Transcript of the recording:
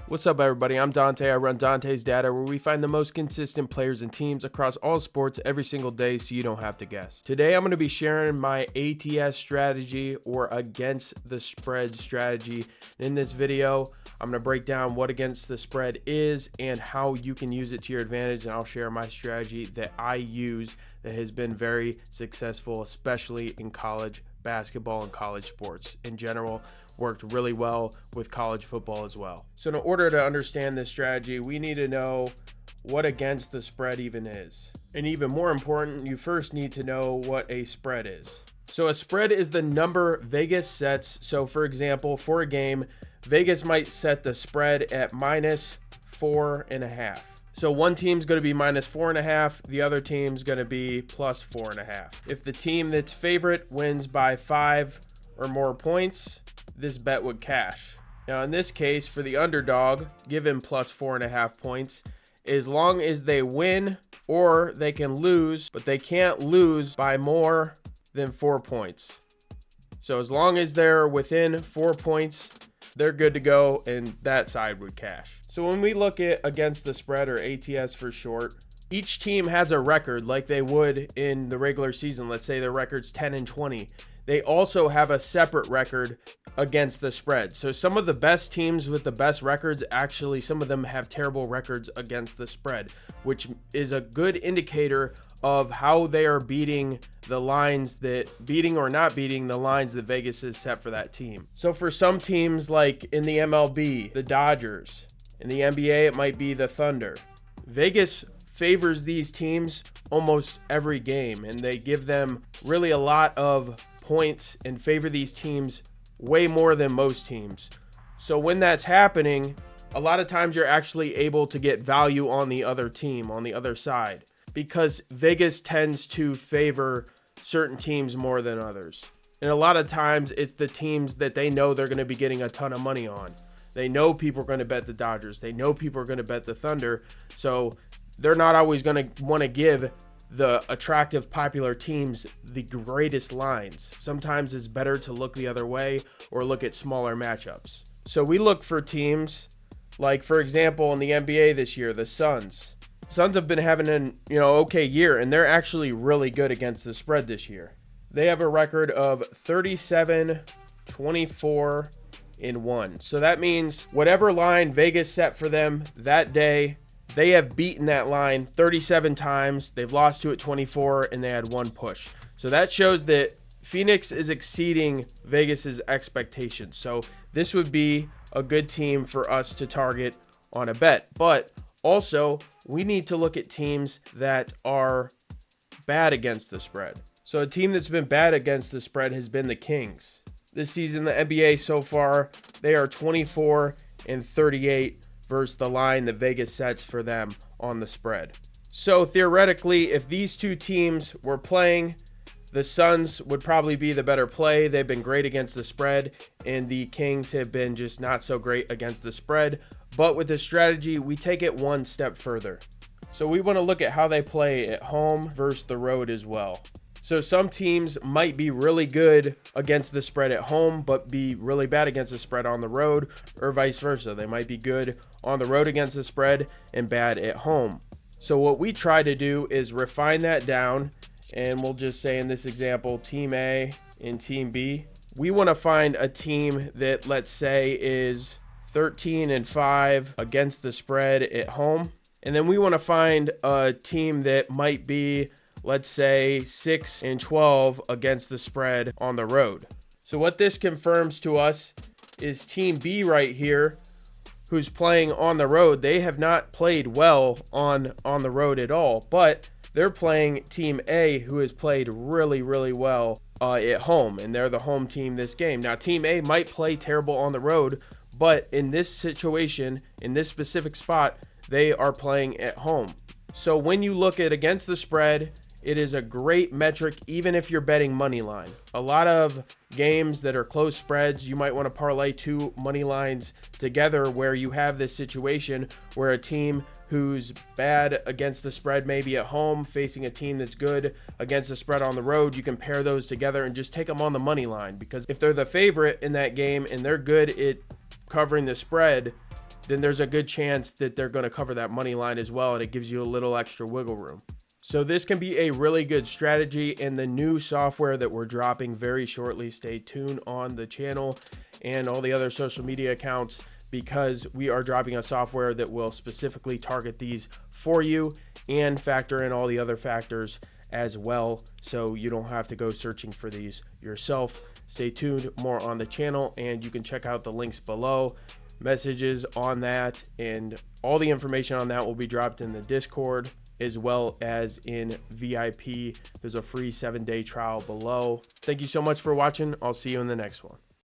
What's up, everybody? I'm Dante. I run Dante's Data, where we find the most consistent players and teams across all sports every single day so you don't have to guess. Today, I'm going to be sharing my ATS strategy, or against the spread strategy. In this video, I'm going to break down what against the spread is and how you can use it to your advantage, and I'll share my strategy that I use that has been very successful, especially in college basketball and college sports in general. Worked really well with college football as well. So in order to understand this strategy, we need to know what against the spread even is. And even more important, you first need to know what a spread is. So a spread is the number Vegas sets. So for example, for a game, Vegas might set the spread at -4.5. So one team's going to be -4.5, the other team's going to be +4.5. If the team that's favorite wins by 5 or more points, this bet would cash. Now in this case, for the underdog, given +4.5 points, as long as they win, or they can lose, but they can't lose by more than 4 points. So as long as they're within 4 points, they're good to go, and that side would cash. So when we look at against the spread, or ATS for short, each team has a record like they would in the regular season. Let's say their record's 10-20. They also have a separate record against the spread. So some of the best teams with the best records, actually some of them have terrible records against the spread, which is a good indicator of how they are beating the lines that beating or not beating the lines that Vegas has set for that team. So for some teams, like in the MLB, the Dodgers, in the NBA, it might be the Thunder. Vegas favors these teams almost every game, and they give them really a lot of points and favor these teams way more than most teams. So when that's happening, a lot of times you're actually able to get value on the other team, on the other side, because Vegas tends to favor certain teams more than others. And a lot of times it's the teams that they know they're going to be getting a ton of money on. They know people are going to bet the Dodgers. They know people are going to bet the Thunder. So they're not always going to want to give the attractive, popular teams the greatest lines. Sometimes it's better to look the other way or look at smaller matchups. So we look for teams like, for example, in the NBA this year, the Suns. Suns have been having an okay year, and they're actually really good against the spread this year. They have a record of 37-24-1. So that means whatever line Vegas set for them that day, they have beaten that line 37 times. They've lost to it 24, and they had one push. So that shows that Phoenix is exceeding Vegas's expectations. So this would be a good team for us to target on a bet. But also, we need to look at teams that are bad against the spread. So a team that's been bad against the spread has been the Kings. This season, the NBA so far, they are 24-38 versus the line that Vegas sets for them on the spread. So theoretically, if these two teams were playing, the Suns would probably be the better play. They've been great against the spread, and the Kings have been just not so great against the spread. But with this strategy, we take it one step further. So we want to look at how they play at home versus the road as well. So some teams might be really good against the spread at home, but be really bad against the spread on the road, or vice versa. They might be good on the road against the spread and bad at home. So what we try to do is refine that down, and we'll just say in this example, Team A and Team B. We want to find a team that, let's say, is 13-5 against the spread at home. And then we want to find a team that might be, let's say, 6-12 against the spread on the road. So what this confirms to us is Team B right here, who's playing on the road. They have not played well on the road at all, but they're playing Team A, who has played really, really well at home, and they're the home team this game. Now, Team A might play terrible on the road, but in this situation, in this specific spot, they are playing at home. So when you look at against the spread, it is a great metric, even if you're betting money line. A lot of games that are close spreads, you might want to parlay two money lines together, where you have this situation where a team who's bad against the spread, maybe at home, facing a team that's good against the spread on the road, you can pair those together and just take them on the money line. Because if they're the favorite in that game and they're good at covering the spread, then there's a good chance that they're going to cover that money line as well, and it gives you a little extra wiggle room. So this can be a really good strategy in the new software that we're dropping very shortly. Stay tuned on the channel and all the other social media accounts, because we are dropping a software that will specifically target these for you and factor in all the other factors as well, so you don't have to go searching for these yourself. Stay tuned, more on the channel, and you can check out the links below, messages on that, and all the information on that will be dropped in the Discord as well as in VIP. There's a free 7-day trial below. Thank you so much for watching. I'll see you in the next one.